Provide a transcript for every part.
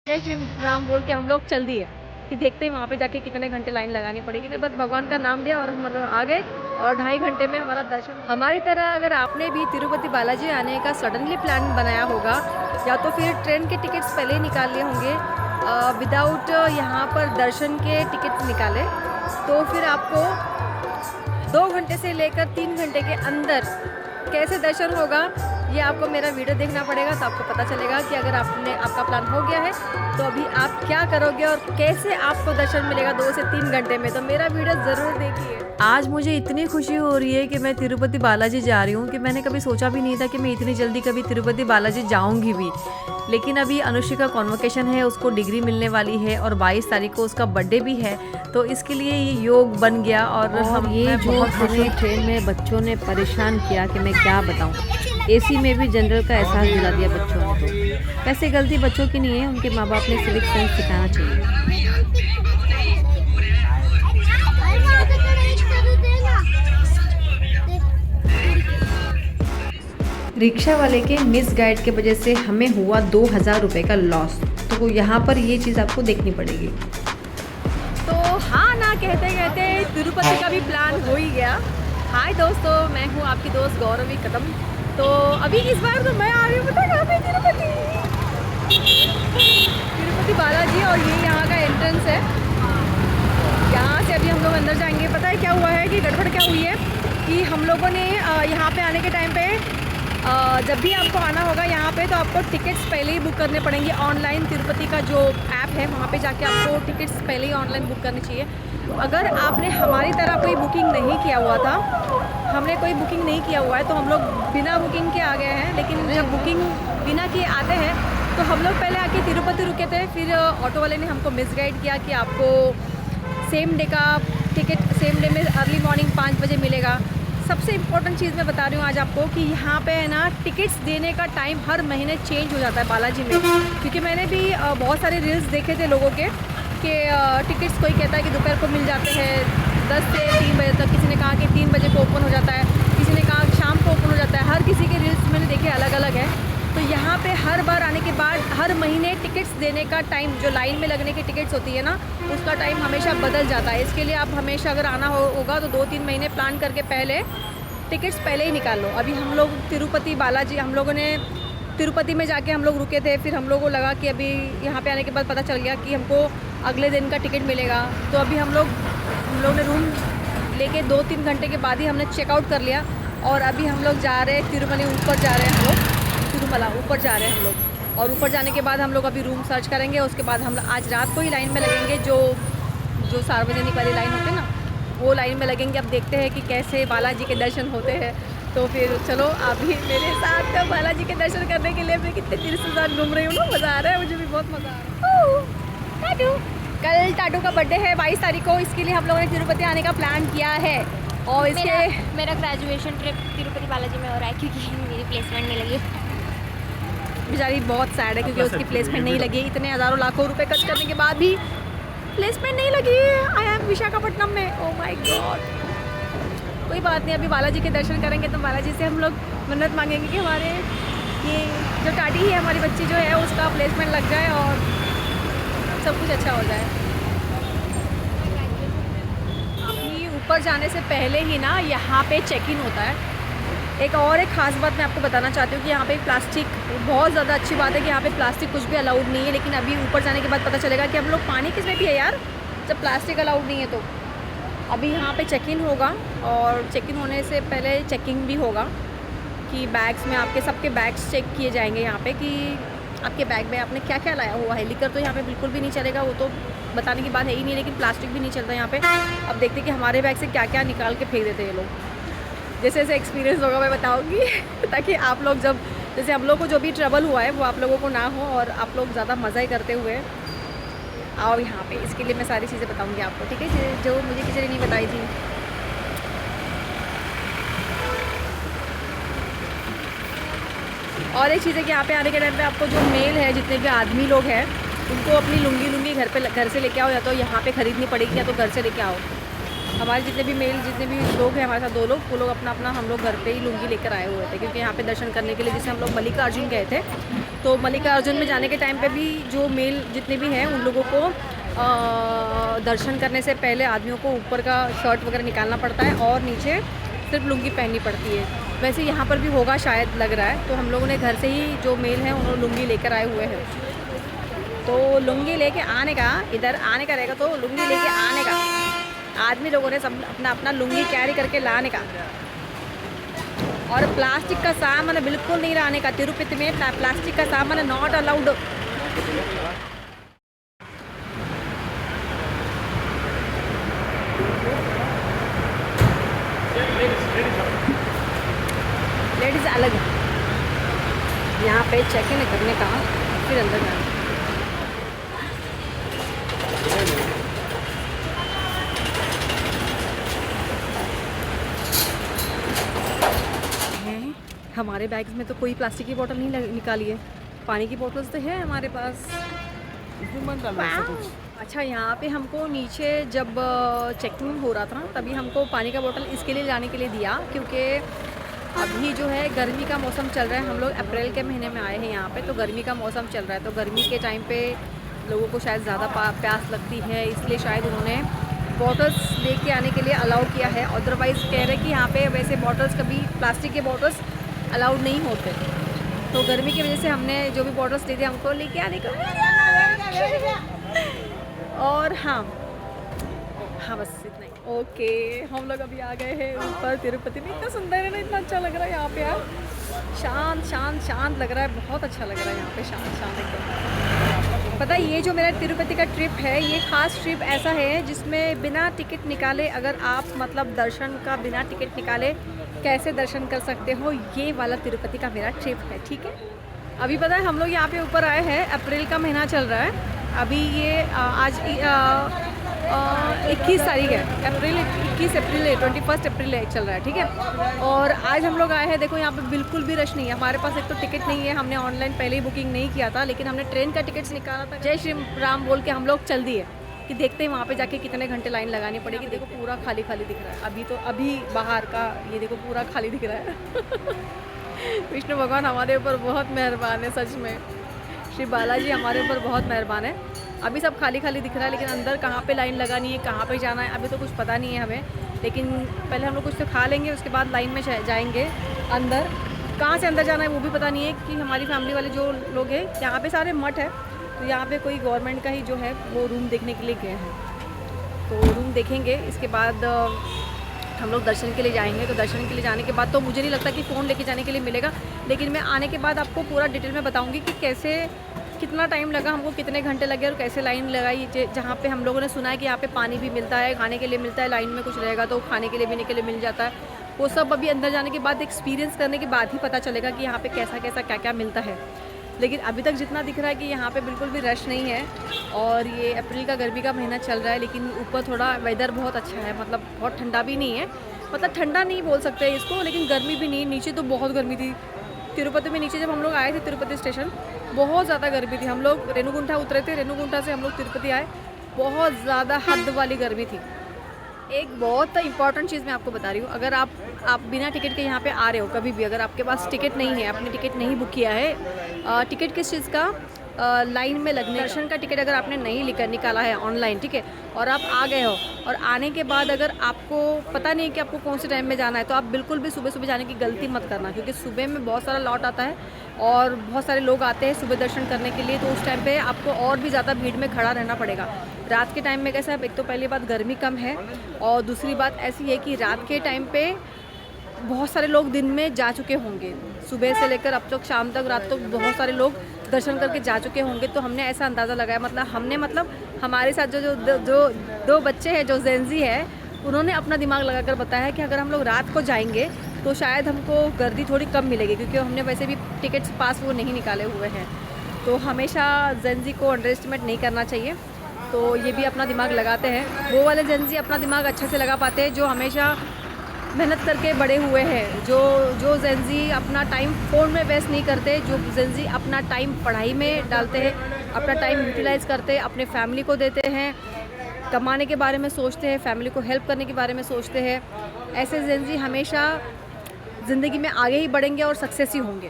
जय श्री राम बोल के हम लोग चल दिए कि देखते हैं वहाँ पे जाके कितने घंटे लाइन लगानी पड़ेगी। फिर बस भगवान का नाम लिया और हम मतलब आ गए और 2.5 घंटे में हमारा दर्शन। हमारी तरह अगर आपने भी तिरुपति बालाजी आने का सडनली प्लान बनाया होगा या तो फिर ट्रेन के टिकट्स पहले ही निकाल लिए होंगे विदाउट यहाँ पर दर्शन के टिकट्स निकाले, तो फिर आपको 2 घंटे से लेकर 3 घंटे के अंदर कैसे दर्शन होगा ये आपको मेरा वीडियो देखना पड़ेगा। तो आपको पता चलेगा कि अगर आपका प्लान हो गया है तो अभी आप क्या करोगे और कैसे आपको दर्शन मिलेगा 2 से 3 घंटे में। तो मेरा वीडियो ज़रूर देखिए। आज मुझे इतनी खुशी हो रही है कि मैं तिरुपति बालाजी जा रही हूँ कि मैंने कभी सोचा भी नहीं था कि मैं इतनी जल्दी कभी तिरुपति बालाजी जाऊँगी भी। लेकिन अभी अनुष्का का कॉन्वोकेशन है, उसको डिग्री मिलने वाली है और 22 तारीख को उसका बर्थडे भी है, तो इसके लिए ये योग बन गया। और हम ये जो हमें ट्रेन में बच्चों ने परेशान किया कि मैं क्या बताऊं, एसी में भी जनरल का एहसास दिला दिया बच्चों ने। तो वैसे गलती बच्चों की नहीं है, उनके माँ बाप ने सिविक सेंस सिखाना चाहिए। रिक्शा वाले के मिस गाइड के वजह से हमें हुआ 2000 रुपये का लॉस, तो यहाँ पर ये चीज़ आपको देखनी पड़ेगी। तो हाँ ना कहते कहते तिरुपति का भी प्लान हो ही गया। हाय दोस्तों, मैं हूँ आपकी दोस्त गौरवी कदम। तो अभी इस बार तो मैं आ रही हूँ, पता कहाँ पे, तिरुपति बालाजी, और ये यहाँ का एंट्रेंस है। यहाँ से अभी हम लोग अंदर जाएंगे। पता है क्या हुआ है कि गड़बड़ क्या हुई है कि हम लोगों ने यहाँ पे आने के टाइम पे जब भी आपको आना होगा यहाँ पे तो आपको टिकट्स पहले ही बुक करने पड़ेंगे ऑनलाइन। तिरुपति का जो ऐप है वहाँ पे जाके आपको टिकट्स पहले ही ऑनलाइन बुक करनी चाहिए। अगर आपने हमारी तरह कोई बुकिंग नहीं किया हुआ था, हमने कोई बुकिंग नहीं किया हुआ है, तो हम लोग बिना बुकिंग के आ गए हैं। लेकिन जब बुकिंग बिना किए आते हैं तो हम लोग पहले आके तिरुपति रुके थे, फिर ऑटो वाले ने हमको मिसगाइड किया कि आपको सेम डे का टिकट सेम डे में अर्ली मॉर्निंग 5 बजे मिलेगा। सबसे इम्पोर्टेंट चीज़ मैं बता रही हूँ आज आपको कि यहाँ पे है ना टिकट्स देने का टाइम हर महीने चेंज हो जाता है बालाजी में। क्योंकि मैंने भी बहुत सारे रील्स देखे थे लोगों के कि टिकट्स कोई कहता है कि दोपहर को मिल जाते हैं 10 से 3 बजे तक, किसी ने कहा कि 3 बजे को ओपन हो जाता है, किसी ने कहा शाम को ओपन हो जाता है। हर किसी के रील्स मैंने देखे अलग अलग है। तो यहाँ पे हर बार आने के बाद हर महीने टिकट्स देने का टाइम, जो लाइन में लगने की टिकट्स होती है ना, उसका टाइम हमेशा बदल जाता है। इसके लिए आप हमेशा अगर आना होगा तो 2-3 महीने प्लान करके पहले टिकट्स पहले ही निकाल लो। अभी हम लोग तिरुपति बालाजी, हम लोगों ने तिरुपति में जाके हम लोग रुके थे, फिर हम लोगों को लगा कि अभी यहाँ पे आने के बाद पता चल गया कि हमको अगले दिन का टिकट मिलेगा। तो अभी हम लोग ने रूम लेके 2-3 घंटे के बाद ही हमने चेकआउट कर लिया और अभी हम लोग जा रहे हैं तिरुमला, ऊपर जा रहे हैं हम लोग, तिरुमला ऊपर जा रहे हैं हम लोग। और ऊपर जाने के बाद हम लोग अभी रूम सर्च करेंगे। उसके बाद हम आज रात को ही लाइन में लगेंगे, जो सार्वजनिक वाली लाइन होती है ना, वो लाइन में लगेंगे। अब देखते हैं कि कैसे बालाजी के दर्शन होते हैं। तो फिर चलो आप भी मेरे साथ बालाजी के दर्शन करने के लिए मैं कितने तीर्थ घूम रही हूँ ना, मज़ा आ रहा है, मुझे भी बहुत मज़ा आ रहा है। कल टाटू का बर्थडे है 22 तारीख को, इसके लिए हम लोगों ने तिरुपति आने का प्लान किया है। और इसके मेरा ग्रेजुएशन ट्रिप तिरुपति बालाजी में हो रहा है क्योंकि मेरी प्लेसमेंट नहीं लगी। बेचारी बहुत सैड है क्योंकि उसकी प्लेसमेंट नहीं लगी। इतने हज़ारों लाखों रुपए खर्च करने के बाद भी प्लेसमेंट नहीं लगी। आई एम विशाखापट्टनम में। Oh my God. कोई बात नहीं, अभी बालाजी के दर्शन करेंगे तो बालाजी से हम लोग मन्नत मांगेंगे कि हमारे ये जो टाटी है हमारी बच्ची जो है उसका प्लेसमेंट लग जाए और सब कुछ अच्छा हो जाए। अभी ऊपर जाने से पहले ही ना यहाँ पे चेक इन होता है। एक ख़ास बात मैं आपको बताना चाहती हूँ कि यहाँ पे प्लास्टिक, बहुत ज़्यादा अच्छी बात है कि यहाँ पे प्लास्टिक कुछ भी अलाउड नहीं है। लेकिन अभी ऊपर जाने के बाद पता चलेगा कि हम लोग पानी किस में पिए यार, जब प्लास्टिक अलाउड नहीं है। तो अभी यहाँ पे चेक इन होगा और चेक इन होने से पहले चेकिंग भी होगा कि बैग्स में आपके सबके बैग्स चेक किए जाएंगे यहाँ पे कि आपके बैग में आपने क्या क्या लाया हुआ है। लिकर तो यहाँ पे बिल्कुल भी नहीं चलेगा, वो तो बताने की बात है ही नहीं। लेकिन प्लास्टिक भी नहीं चलता यहाँ पे। अब देखते कि हमारे बैग से क्या क्या निकाल के फेंक देते हैं ये लोग। जैसे जैसे एक्सपीरियंस होगा मैं बताऊँगी ताकि आप लोग जब, जैसे हम लोग को जो भी ट्रबल हुआ है वो आप लोगों को ना हो और आप लोग ज़्यादा मज़ा ही करते हुए आओ यहाँ पे। इसके लिए मैं सारी चीज़ें बताऊँगी आपको, ठीक है, जो मुझे किसी ने नहीं बताई थी। और एक चीज़ है कि यहाँ पे आने के टाइम पे आपको जो मेल है, जितने भी आदमी लोग हैं, उनको अपनी लुंगी घर से लेके आओ, या तो यहाँ पे ख़रीदनी पड़ेगी या तो घर से लेके आओ। हमारे जितने भी लोग हैं हमारे साथ 2 लोग, वो लोग अपना हम लोग घर पे ही लुंगी लेकर आए हुए थे, क्योंकि यहाँ पे दर्शन करने के लिए जैसे हम लोग मल्लिकार्जुन गए थे, तो मल्लिकार्जुन में जाने के टाइम पे भी जो मेल जितने भी हैं उन लोगों को दर्शन करने से पहले आदमियों को ऊपर का शर्ट वगैरह निकालना पड़ता है और नीचे सिर्फ लुंगी पहननी पड़ती है। वैसे यहाँ पर भी होगा शायद, लग रहा है। तो हम लोगों ने घर से ही जो मेल है उन्होंने लुंगी लेकर आए हुए हैं, तो लुंगी लेके आने का, इधर आने का रहेगा तो लुंगी लेके आने का, आदमी लोगों ने सब अपना लुंगी कैरी करके लाने का। और प्लास्टिक का सामान बिल्कुल नहीं लाने का, तिरुपति में प्लास्टिक का सामान नॉट अलाउड। लेडीज़ अलग है, यहाँ पे चेक इन करने का, फिर अंदर जाना। हमारे बैग्स में तो कोई प्लास्टिक की बोतल नहीं निकाली है, पानी की बोतल्स तो है हमारे पास। अच्छा, यहाँ पे हमको नीचे जब चेकिंग हो रहा था तभी हमको पानी का बोतल इसके लिए लाने के लिए दिया, क्योंकि अभी जो है गर्मी का मौसम चल रहा है। हम लोग अप्रैल के महीने में आए हैं यहाँ पे, तो गर्मी का मौसम चल रहा है, तो गर्मी के टाइम पे लोगों को शायद ज़्यादा प्यास लगती है, इसलिए शायद उन्होंने बॉटल्स लेके आने के लिए अलाउ किया है। अदरवाइज़ कह रहे हैं कि यहाँ पे वैसे बॉटल्स कभी प्लास्टिक के बॉटल्स अलाउड नहीं होते, तो गर्मी की वजह से हमने जो भी बॉटल्स ली थी हमको लेके आने को। और हाँ बस इतना ही। ओके, हम लोग अभी आ गए हैं ऊपर तिरुपति में। इतना सुंदर है ना, इतना अच्छा लग रहा है यहाँ पे यार, शांत लग रहा है, बहुत अच्छा लग रहा है यहाँ पे, शांत एकदम। पता है ये जो मेरा तिरुपति का ट्रिप है, ये ख़ास ट्रिप ऐसा है जिसमें बिना टिकट निकाले, अगर आप मतलब दर्शन का बिना टिकट निकाले कैसे दर्शन कर सकते हो, ये वाला तिरुपति का मेरा ट्रिप है। ठीक है, अभी पता है हम लोग यहाँ पे ऊपर आए हैं, अप्रैल का महीना चल रहा है अभी, ये आज 21 तारीख है, 21 अप्रैल है, 21 अप्रैल चल रहा है। ठीक है, और आज हम लोग आए हैं, देखो यहाँ पे बिल्कुल भी रश नहीं है। हमारे पास एक तो टिकट नहीं है, हमने ऑनलाइन पहले ही बुकिंग नहीं किया था, लेकिन हमने ट्रेन का टिकट्स निकाला था। जय श्री राम बोल के हम लोग चल दिए कि देखते हैं वहाँ पे जाके कितने घंटे लाइन लगानी पड़ेगी। देखो पूरा खाली दिख रहा है अभी बाहर का, ये देखो पूरा खाली दिख रहा है। विष्णु भगवान हमारे ऊपर बहुत मेहरबान है, सच में श्री बालाजी हमारे ऊपर बहुत मेहरबान है। अभी सब खाली दिख रहा है, लेकिन अंदर कहाँ पे लाइन लगानी है, कहाँ पे जाना है, अभी तो कुछ पता नहीं है हमें। लेकिन पहले हम लोग कुछ तो खा लेंगे, उसके बाद लाइन में जाएंगे अंदर। कहाँ से अंदर जाना है वो भी पता नहीं है, कि हमारी फैमिली वाले जो लोग हैं, यहाँ पे सारे मठ है, तो यहाँ पे कोई गवर्नमेंट का ही जो है वो रूम देखने के लिए गए हैं, तो रूम देखेंगे। इसके बाद हम लोग दर्शन के लिए जाएंगे। तो दर्शन के लिए जाने के बाद तो मुझे नहीं लगता कि फ़ोन लेके जाने के लिए मिलेगा, लेकिन मैं आने के बाद आपको पूरा डिटेल में बताऊंगी कि कैसे, कितना टाइम लगा हमको, कितने घंटे लगे और कैसे लाइन लगाई। जहाँ पे हम लोगों ने सुना है कि यहाँ पे पानी भी मिलता है, खाने के लिए मिलता है, लाइन में कुछ रहेगा तो खाने के लिए पीने के लिए मिल जाता है। वो सब अभी अंदर जाने के बाद, एक्सपीरियंस करने के बाद ही पता चलेगा कि यहाँ पे कैसा क्या मिलता है। लेकिन अभी तक जितना दिख रहा है कि यहाँ पे बिल्कुल भी रश नहीं है, और ये अप्रैल का गर्मी का महीना चल रहा है, लेकिन ऊपर थोड़ा वेदर बहुत अच्छा है, मतलब बहुत ठंडा भी नहीं है, मतलब ठंडा नहीं बोल सकते इसको, लेकिन गर्मी भी नहीं। नीचे तो बहुत गर्मी थी तिरुपति में, नीचे जब हम लोग आए थे तिरुपति स्टेशन बहुत ज़्यादा गर्मी थी। हम लोग रेणुगुंठा उतरे थे, रेणुगुंठा से हम लोग तिरुपति आए, बहुत ज़्यादा हद वाली गर्मी थी। एक बहुत इंपॉर्टेंट चीज़ मैं आपको बता रही हूँ, अगर आप बिना टिकट के यहाँ पे आ रहे हो, कभी भी अगर आपके पास टिकट नहीं है, आपने टिकट नहीं बुक किया है, टिकट किस चीज़ का, लाइन में लगने, दर्शन का टिकट अगर आपने नहीं निकाला है ऑनलाइन, ठीक है, और आप आ गए हो, और आने के बाद अगर आपको पता नहीं कि आपको कौन से टाइम में जाना है, तो आप बिल्कुल भी सुबह जाने की गलती मत करना, क्योंकि सुबह में बहुत सारा लॉट आता है और बहुत सारे लोग आते हैं सुबह दर्शन करने के लिए, तो उस टाइम पे आपको और भी ज़्यादा भीड़ में खड़ा रहना पड़ेगा। रात के टाइम में कैसा है, एक तो पहली बात गर्मी कम है, और दूसरी बात ऐसी है कि रात के टाइम पे बहुत सारे लोग दिन में जा चुके होंगे, सुबह से लेकर अब तक शाम तक, रात तक बहुत सारे लोग दर्शन करके जा चुके होंगे। तो हमने ऐसा अंदाज़ा लगाया, मतलब हमारे साथ जो दो बच्चे हैं जो जेंजी है, उन्होंने अपना दिमाग लगाकर बताया कि अगर हम लोग रात को जाएंगे तो शायद हमको गर्दी थोड़ी कम मिलेगी, क्योंकि हमने वैसे भी टिकट्स पास वो नहीं निकाले हुए हैं। तो हमेशा जेंजी को अंडर एस्टिमेट नहीं करना चाहिए, तो ये भी अपना दिमाग लगाते हैं। वो वाले जेंजी अपना दिमाग अच्छे से लगा पाते हैं जो हमेशा मेहनत करके बड़े हुए हैं, जो जेंजी अपना टाइम फ़ोन में वेस्ट नहीं करते, जो जेंजी अपना टाइम पढ़ाई में डालते हैं, अपना टाइम यूटिलाइज़ करते हैं, अपने फैमिली को देते हैं, कमाने के बारे में सोचते हैं, फैमिली को हेल्प करने के बारे में सोचते हैं। ऐसे जेन ज़ी हमेशा ज़िंदगी में आगे ही बढ़ेंगे और सक्सेस ही होंगे।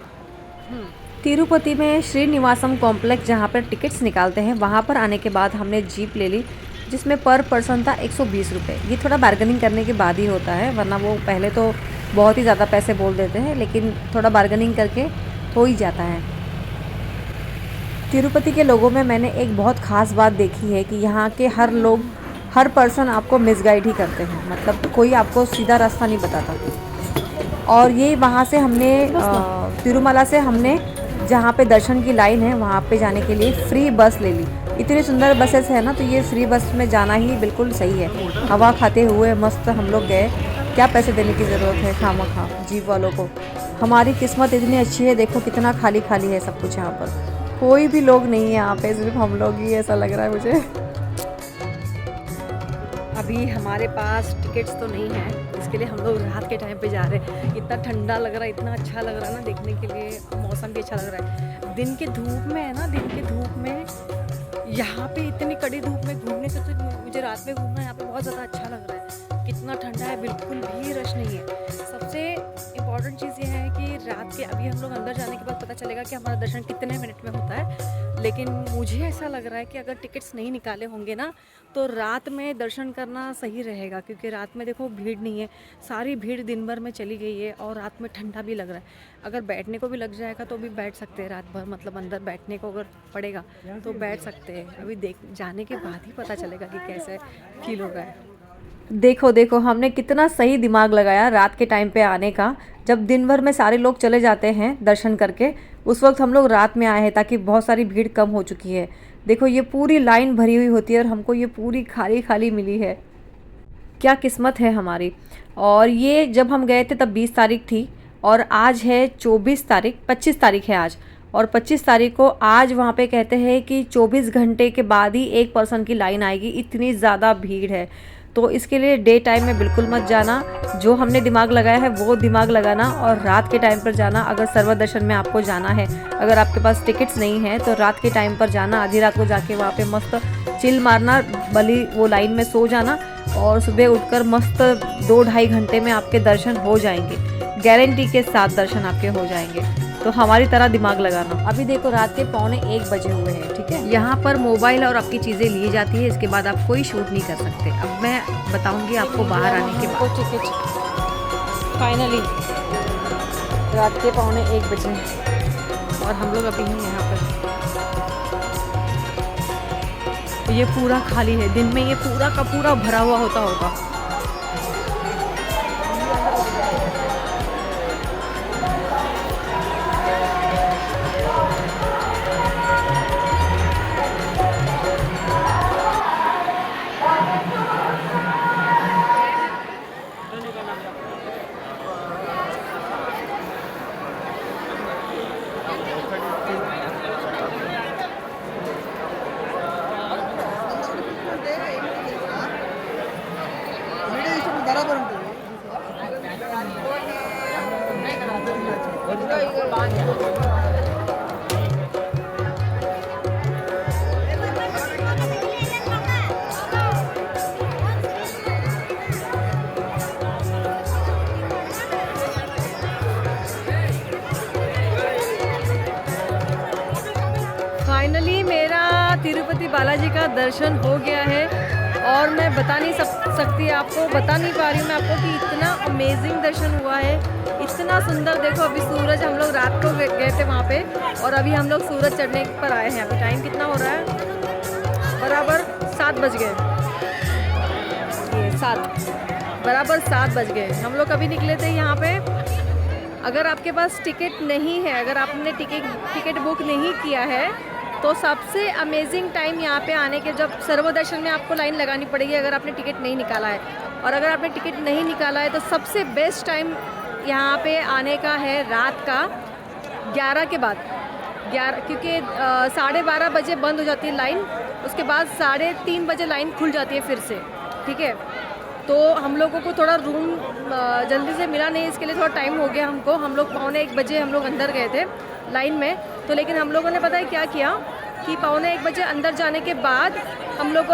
तिरुपति में श्रीनिवासम कॉम्प्लेक्स जहाँ पर टिकट्स निकालते हैं, वहाँ पर आने के बाद हमने जीप ले ली, जिसमें पर पर्सन था 120 रुपये। ये थोड़ा बार्गेनिंग करने के बाद ही होता है, वरना वो पहले तो बहुत ही ज़्यादा पैसे बोल देते हैं, लेकिन थोड़ा बार्गेनिंग करके हो ही जाता है। तिरुपति के लोगों में मैंने एक बहुत ख़ास बात देखी है कि यहाँ के हर पर्सन आपको मिसगाइड ही करते हैं, मतलब कोई आपको सीधा रास्ता नहीं बताता। और ये वहाँ से हमने तिरुमला से हमने जहाँ पे दर्शन की लाइन है वहाँ पे जाने के लिए फ्री बस ले ली। इतनी सुंदर बसेस है ना, तो ये फ्री बस में जाना ही बिल्कुल सही है। हवा खाते हुए मस्त हम लोग गए, क्या पैसे देने की ज़रूरत है खामखा जीप वालों को। हमारी किस्मत इतनी अच्छी है, देखो कितना खाली खाली है सब कुछ। यहाँ पर कोई भी लोग नहीं है, यहाँ पे सिर्फ हम लोग ही, ऐसा लग रहा है मुझे। अभी हमारे पास टिकट्स तो नहीं है, इसके लिए हम लोग रात के टाइम पे जा रहे हैं। इतना ठंडा लग रहा है, इतना अच्छा लग रहा है ना देखने के लिए, मौसम भी अच्छा लग रहा है। दिन के धूप में है ना, दिन के धूप में यहाँ पे इतनी कड़ी धूप में घूमने से तो मुझे रात में घूमना यहाँ पे बहुत ज़्यादा अच्छा लग रहा है। कितना ठंडा है, बिल्कुल भी रश नहीं है। सबसे इम्पॉर्टेंट चीज़ ये है कि रात के अभी हम लोग अंदर जाने के बाद पता चलेगा कि हमारा दर्शन कितने मिनट में होता है, लेकिन मुझे ऐसा लग रहा है कि अगर टिकट्स नहीं निकाले होंगे ना तो रात में दर्शन करना सही रहेगा, क्योंकि रात में देखो भीड़ नहीं है, सारी भीड़ दिन भर में चली गई है और रात में ठंडा भी लग रहा है। अगर बैठने को भी लग जाएगा तो भी बैठ सकते हैं रात भर, मतलब अंदर बैठने को अगर पड़ेगा तो बैठ सकते हैं। अभी जाने के बाद ही पता चलेगा कि कैसे फील होगा। देखो देखो हमने कितना सही दिमाग लगाया रात के टाइम पे आने का। जब दिन भर में सारे लोग चले जाते हैं दर्शन करके, उस वक्त हम लोग रात में आए हैं ताकि बहुत सारी भीड़ कम हो चुकी है। देखो ये पूरी लाइन भरी हुई होती है और हमको ये पूरी खाली खाली मिली है, क्या किस्मत है हमारी। और ये जब हम गए थे तब 20 तारीख थी और आज है 24 तारीख, 25 तारीख है आज। और 25 तारीख को आज वहाँ पे कहते हैं कि 24 घंटे के बाद ही एक पर्सन की लाइन आएगी, इतनी ज़्यादा भीड़ है। तो इसके लिए डे टाइम में बिल्कुल मत जाना, जो हमने दिमाग लगाया है वो दिमाग लगाना और रात के टाइम पर जाना। अगर सर्वर दर्शन में आपको जाना है, अगर आपके पास टिकट्स नहीं है तो रात के टाइम पर जाना, आधी रात को जाके वहाँ पे मस्त चिल मारना, भली वो लाइन में सो जाना और सुबह उठकर मस्त 2-2.5 घंटे में आपके दर्शन हो जाएंगे, गारंटी के साथ दर्शन आपके हो जाएंगे। तो हमारी तरह दिमाग लगाना। अभी देखो रात के 12:45 बजे हुए हैं, ठीक है। यहाँ पर मोबाइल और आपकी चीज़ें ली जाती है, इसके बाद आप कोई शूट नहीं कर सकते। अब मैं बताऊँगी आपको बाहर आने के बाद। टिकट फाइनली रात के 12:45 बजे और हम लोग अभी हैं यहाँ पर। तो ये पूरा खाली है, दिन में ये पूरा का पूरा भरा हुआ होगा। फाइनली मेरा तिरुपति बालाजी का दर्शन हो गया है और मैं बता नहीं सकती आपको, बता नहीं पा रही हूँ मैं आपको कि इतना अमेजिंग दर्शन हुआ है, इतना सुंदर। देखो अभी सूरज, हम लोग रात को गए थे वहाँ पे और अभी हम लोग सूरज चढ़ने पर आए हैं। अभी टाइम कितना हो रहा है, बराबर 7 बज गए, बराबर 7 बज गए। हम लोग अभी निकले थे यहाँ पे। अगर आपके पास टिकट नहीं है, अगर आपने टिकट बुक नहीं किया है तो सबसे अमेजिंग टाइम यहाँ पे आने के, जब सर्वदर्शन में आपको लाइन लगानी पड़ेगी अगर आपने टिकट नहीं निकाला है। और अगर आपने टिकट नहीं निकाला है तो सबसे बेस्ट टाइम यहाँ पे आने का है रात का 11 के बाद, 11, क्योंकि 12:30 बजे बंद हो जाती है लाइन, उसके बाद 3:30 बजे लाइन खुल जाती है फिर से, ठीक है। तो हम लोगों को थोड़ा रूम जल्दी से मिला नहीं, इसके लिए थोड़ा टाइम हो गया हमको। हम लोग 12:45 बजे हम लोग अंदर गए थे लाइन में। तो लेकिन हम लोगों ने पता है क्या किया, कि 12:45 बजे अंदर जाने के बाद हम लोग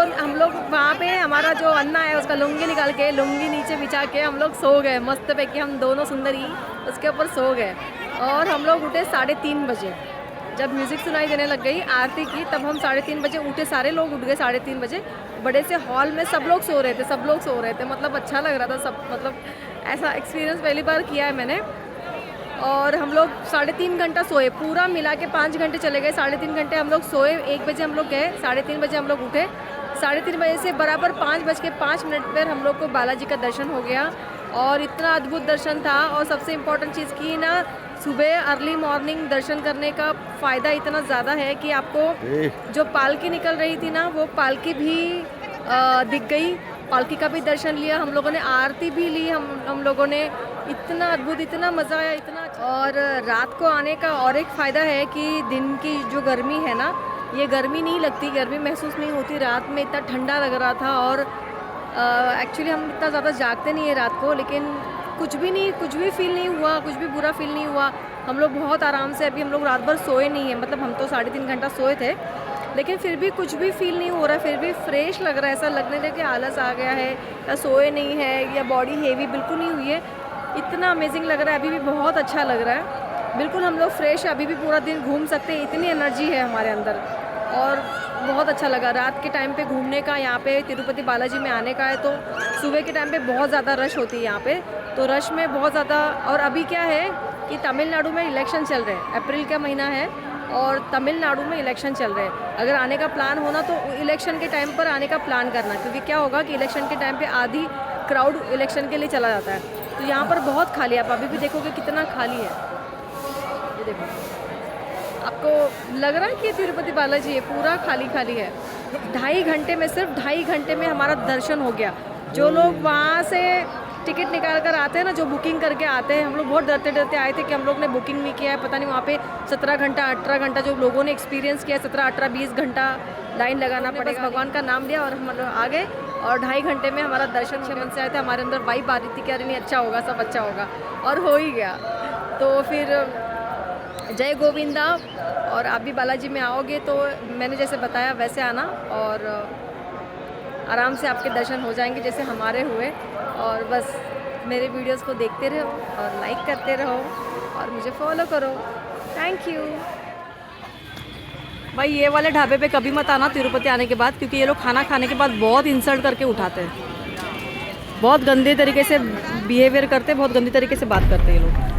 वहाँ पे हमारा जो अन्ना है उसका लुंगी निकाल के लुंगी नीचे बिछा के हम लोग सो गए मस्त पे कि हम दोनों सुंदरी उसके ऊपर सो गए। और हम लोग उठे 3:30 बजे, जब म्यूज़िक सुनाई देने लग गई आरती की, तब हम 3:30 बजे उठे, सारे लोग उठ गए 3:30 बजे। बड़े से हॉल में सब लोग सो रहे थे, मतलब अच्छा लग रहा था सब, मतलब ऐसा एक्सपीरियंस पहली बार किया है मैंने। और हम लोग 3.5 घंटा सोए, पूरा मिला के 5 घंटे चले गए, 3.5 घंटे हम लोग सोए। 1 बजे हम लोग गए, 3:30 बजे हम लोग उठे, 3:30 बजे से बराबर 5:05 पर हम लोग को बालाजी का दर्शन हो गया। और इतना अद्भुत दर्शन था। और सबसे इम्पोर्टेंट चीज़ की ना, सुबह अर्ली मॉर्निंग दर्शन करने का फ़ायदा इतना ज़्यादा है कि आपको जो पालकी निकल रही थी ना, वो पालकी भी दिख गई, पालकी का भी दर्शन लिया हम लोगों ने, आरती भी ली हम लोगों ने। इतना अद्भुत, इतना मज़ा आया, इतना अच्छा। और रात को आने का और एक फ़ायदा है कि दिन की जो गर्मी है ना, ये गर्मी नहीं लगती, गर्मी महसूस नहीं होती। रात में इतना ठंडा लग रहा था। और एक्चुअली हम इतना ज़्यादा जागते नहीं है रात को, लेकिन कुछ भी फील नहीं हुआ, कुछ भी बुरा फील नहीं हुआ। हम लोग बहुत आराम से, अभी हम लोग रात भर सोए नहीं है, मतलब हम तो 3.5 घंटा सोए थे, लेकिन फिर भी कुछ भी फील नहीं हो रहा, फिर भी फ्रेश लग रहा है। ऐसा लगने लगे कि आलस आ गया है या सोए नहीं है या बॉडी हेवी बिल्कुल नहीं हुई है। इतना अमेजिंग लग रहा है, अभी भी बहुत अच्छा लग रहा है, बिल्कुल हम लोग फ्रेश, अभी भी पूरा दिन घूम सकते हैं, इतनी एनर्जी है हमारे अंदर। और बहुत अच्छा लगा रात के टाइम पे घूमने का। यहाँ पे तिरुपति बालाजी में आने का है तो सुबह के टाइम पे बहुत ज़्यादा रश होती है यहाँ पे, तो रश में बहुत ज़्यादा। और अभी क्या है कि तमिलनाडु में इलेक्शन चल रहे हैं, अप्रैल का महीना है और तमिलनाडु में इलेक्शन चल रहे हैं। अगर आने का प्लान होना तो इलेक्शन के टाइम पर आने का प्लान करना, क्योंकि क्या होगा कि इलेक्शन के टाइम पे आधी क्राउड इलेक्शन के लिए चला जाता है। तो यहाँ पर बहुत खाली है, आप अभी भी देखोगे कितना खाली है। ये देखो, आपको लग रहा है कि तिरुपति बालाजी है, पूरा खाली है। 2.5 घंटे में, सिर्फ 2.5 घंटे में हमारा दर्शन हो गया। जो लोग वहाँ से टिकट निकाल कर आते हैं ना, जो बुकिंग करके आते हैं, हम लोग बहुत डरते आए थे कि हम लोग ने बुकिंग नहीं किया है, पता नहीं वहाँ पे 17 घंटा 18 घंटा जो लोगों ने एक्सपीरियंस किया, 17 18 20 घंटा लाइन लगाना पड़ेगा। भगवान का नाम लिया और हम लोग आ गए और 2.5 घंटे में हमारा दर्शन अच्छे मन से आए थे। हमारे अंदर वाइब आ रही थी कि अरे नहीं अच्छा होगा, सब अच्छा होगा, और हो ही गया। तो फिर जय गोविंदा। और आप भी बालाजी में आओगे तो मैंने जैसे बताया वैसे आना, और आराम से आपके दर्शन हो जाएंगे जैसे हमारे हुए। और बस मेरे वीडियोस को देखते रहो और लाइक करते रहो और मुझे फॉलो करो। थैंक यू भाई। ये वाले ढाबे पे कभी मत आना तिरुपति आने के बाद, क्योंकि ये लोग खाना खाने के बाद बहुत इंसल्ट करके उठाते हैं, बहुत गंदे तरीके से बिहेवियर करते हैं, बहुत गंदे तरीके से बात करते हैं ये लोग।